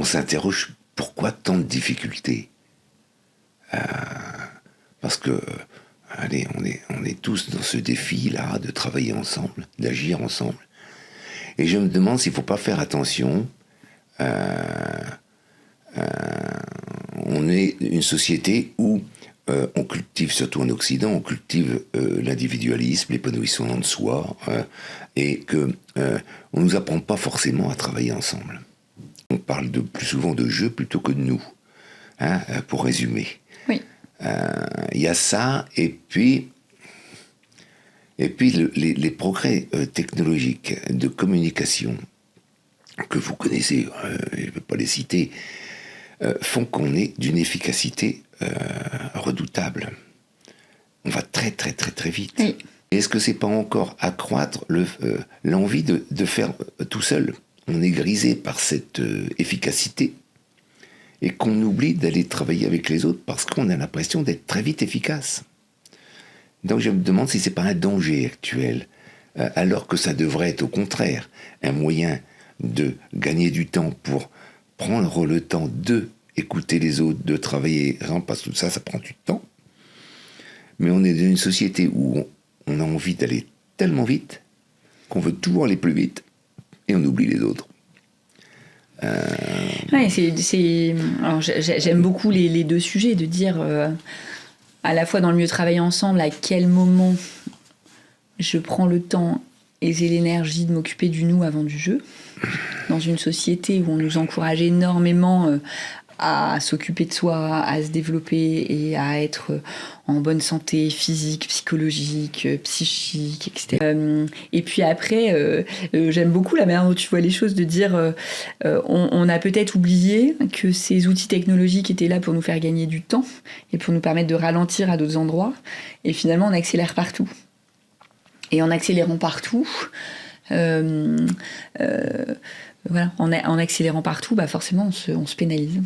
s'interroge pourquoi tant de difficultés. Parce que, allez, on est tous dans ce défi-là de travailler ensemble, d'agir ensemble. Et je me demande s'il ne faut pas faire attention. On est une société où on cultive, surtout en Occident, on cultive l'individualisme, l'épanouissement de soi, et qu'on ne nous apprend pas forcément à travailler ensemble. On parle plus souvent de jeu plutôt que de nous, hein, pour résumer. Oui. Il y a ça, et puis les progrès technologiques de communication que vous connaissez, je ne vais pas les citer, font qu'on est d'une efficacité redoutable. On va très très très très vite. Oui. Est-ce que c'est pas encore accroître l'envie de faire tout seul? On est grisé par cette efficacité et qu'on oublie d'aller travailler avec les autres parce qu'on a l'impression d'être très vite efficace. Donc je me demande si c'est pas un danger actuel, alors que ça devrait être au contraire un moyen de gagner du temps pour prendre le temps de écouter les autres, de travailler, parce que tout ça, ça prend du temps. Mais on est dans une société où on a envie d'aller tellement vite qu'on veut toujours aller plus vite et on oublie les autres. Ouais, alors, j'aime beaucoup les deux sujets, de dire à la fois dans le mieux travailler ensemble, à quel moment je prends le temps et j'ai l'énergie de m'occuper du nous avant du jeu. Dans une société où on nous encourage énormément à s'occuper de soi, à se développer et à être en bonne santé physique, psychologique, psychique, etc. Et puis après, j'aime beaucoup la manière dont tu vois les choses, de dire on a peut-être oublié que ces outils technologiques étaient là pour nous faire gagner du temps et pour nous permettre de ralentir à d'autres endroits. Et finalement, on accélère partout. Et en accélérant partout, voilà, en accélérant partout, forcément, on se pénalise.